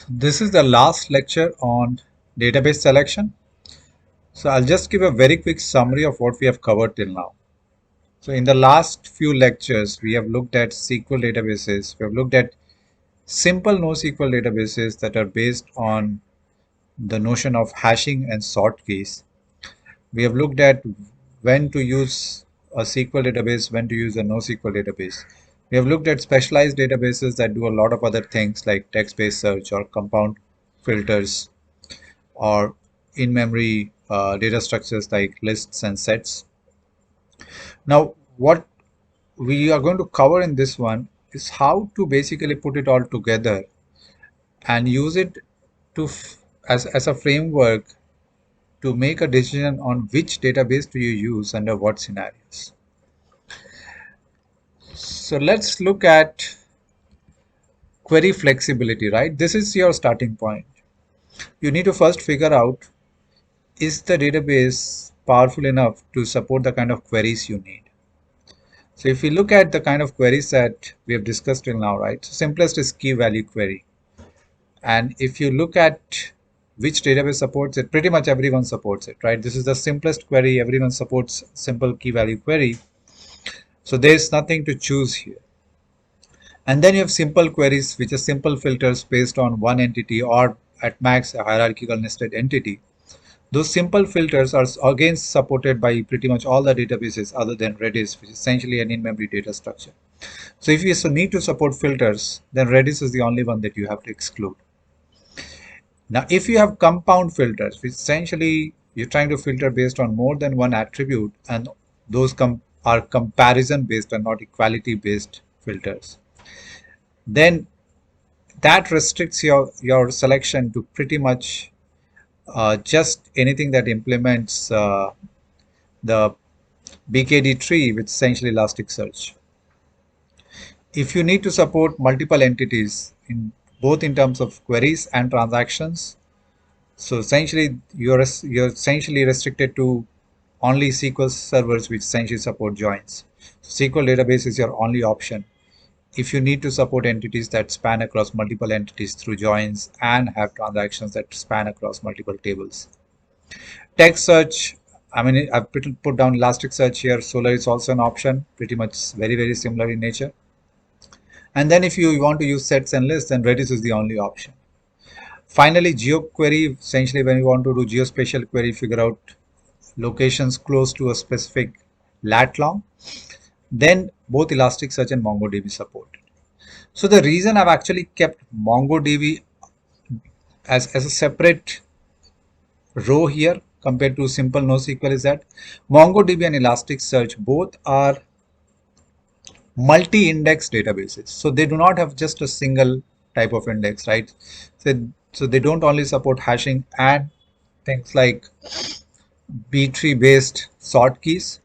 This is the last lecture on database selection. So I'll just give a very quick summary of what we have covered till now. So in the last few lectures, we have looked at SQL databases. We have looked at simple NoSQL databases that are based on the notion of hashing and sort keys. We have looked at when to use a SQL database, when to use a NoSQL database. We have looked at specialized databases that do a lot of other things like text-based search or compound filters or in-memory data structures like lists and sets. Now, what we are going to cover in this one is how to basically put it all together and use it as a framework to make a decision on which database do you use under what scenarios. So let's look at query flexibility, right? This is your starting point. You need to first figure out, is the database powerful enough to support the kind of queries you need? So if we look at the kind of queries that we have discussed till now, right? So simplest is key value query. And if you look at which database supports it, pretty much everyone supports it, right? This is the simplest query. Everyone supports simple key value query. So there's nothing to choose here. And then you have simple queries, which are simple filters based on one entity or at max a hierarchical nested entity. Those simple filters are again supported by pretty much all the databases other than Redis, which is essentially an in-memory data structure. So if you need to support filters, then Redis is the only one that you have to exclude. Now, if you have compound filters, which essentially you're trying to filter based on more than one attribute, and those are comparison based and not equality based filters, then that restricts your selection to pretty much just anything that implements the BKD tree, which is essentially Elasticsearch. If you need to support multiple entities in both in terms of queries and transactions, so essentially you're essentially restricted to only SQL servers which essentially support joins. SQL database is your only option if you need to support entities that span across multiple entities through joins and have transactions that span across multiple tables. Text search, I mean, I've put down Elasticsearch here. Solr is also an option, pretty much very similar in nature. And then if you want to use sets and lists, then Redis is the only option. Finally, GeoQuery, essentially when you want to do geospatial query, figure out locations close to a specific lat long, then both Elasticsearch and MongoDB support it. So the reason I've actually kept MongoDB as a separate row here compared to simple NoSQL is that MongoDB and Elasticsearch both are multi-index databases. So they do not have just a single type of index, right? So they don't only support hashing and things like B-tree based sort keys.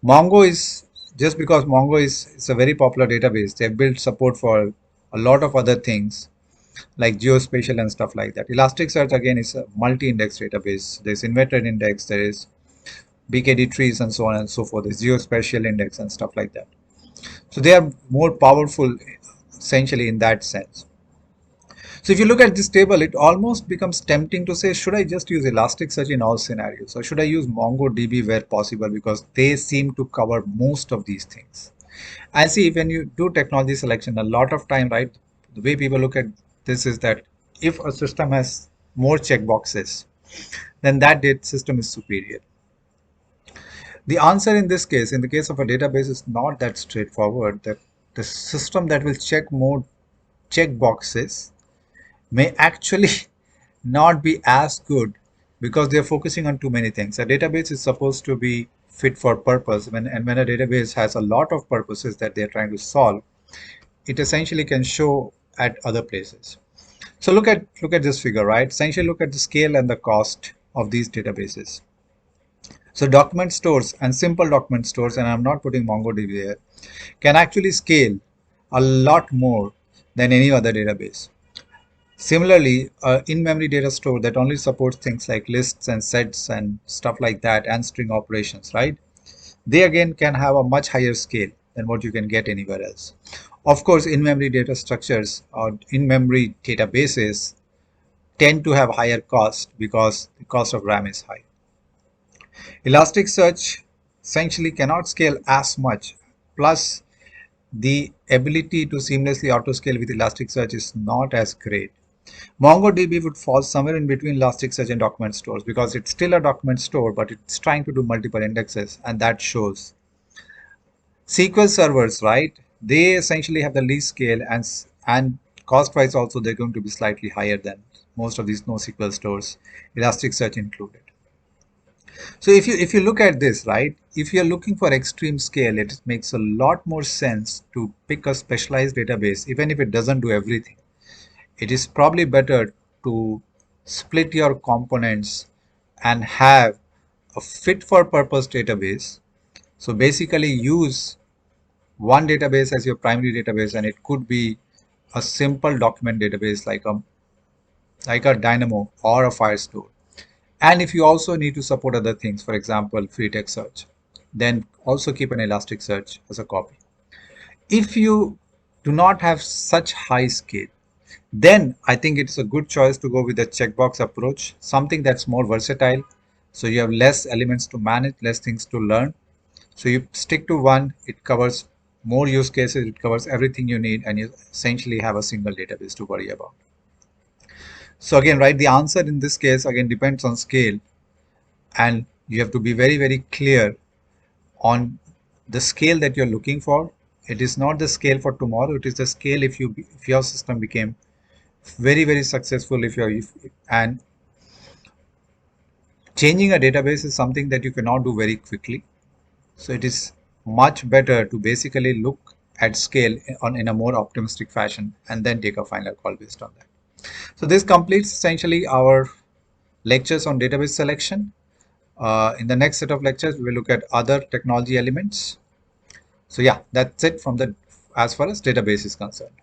Mongo is just because Mongo is a very popular database, they built support for a lot of other things like geospatial and stuff like that. Elasticsearch again is a multi-index database. There's inverted index, there is BKD trees and so on and so forth. There's geospatial index and stuff like that. So they are more powerful essentially in that sense. So if you look at this table, it almost becomes tempting to say, should I just use Elasticsearch in all scenarios, or should I use MongoDB where possible, because they seem to cover most of these things. I see when you do technology selection, a lot of time, right, the way people look at this is that if a system has more checkboxes, then that system is superior. The answer in this case, in the case of a database, is not that straightforward. That the system that will check more checkboxes may actually not be as good because they're focusing on too many things. A database is supposed to be fit for purpose, and when a database has a lot of purposes that they're trying to solve, it essentially can show at other places. So look at this figure, right? Essentially look at the scale and the cost of these databases. So document stores and simple document stores, and I'm not putting MongoDB here, can actually scale a lot more than any other database. Similarly, in-memory data store that only supports things like lists and sets and stuff like that and string operations, right? They again can have a much higher scale than what you can get anywhere else. Of course, in-memory data structures or in-memory databases tend to have higher cost because the cost of RAM is high. Elasticsearch essentially cannot scale as much. Plus, the ability to seamlessly auto-scale with Elasticsearch is not as great. MongoDB would fall somewhere in between Elasticsearch and document stores because it's still a document store, but it's trying to do multiple indexes, and that shows. SQL servers, right? They essentially have the least scale, and cost-wise also they're going to be slightly higher than most of these NoSQL stores, Elasticsearch included. So if you look at this, right, if you're looking for extreme scale, it makes a lot more sense to pick a specialized database, even if it doesn't do everything. It is probably better to split your components and have a fit for purpose database. So basically use one database as your primary database, and it could be a simple document database like a Dynamo or a Firestore. And if you also need to support other things, for example, free text search, then also keep an Elasticsearch as a copy. If you do not have such high scale, then I think it's a good choice to go with the checkbox approach, something that's more versatile. So you have less elements to manage, less things to learn. So you stick to one, it covers more use cases, it covers everything you need, and you essentially have a single database to worry about. So again, right, the answer in this case again depends on scale, and you have to be very, very clear on the scale that you're looking for. It is not the scale for tomorrow, it is the scale if your system became very, very successful. And changing a database is something that you cannot do very quickly. So it is much better to basically look at scale in a more optimistic fashion and then take a final call based on that. So this completes essentially our lectures on database selection. In the next set of lectures, we will look at other technology elements. So yeah, that's it from the as far as database is concerned.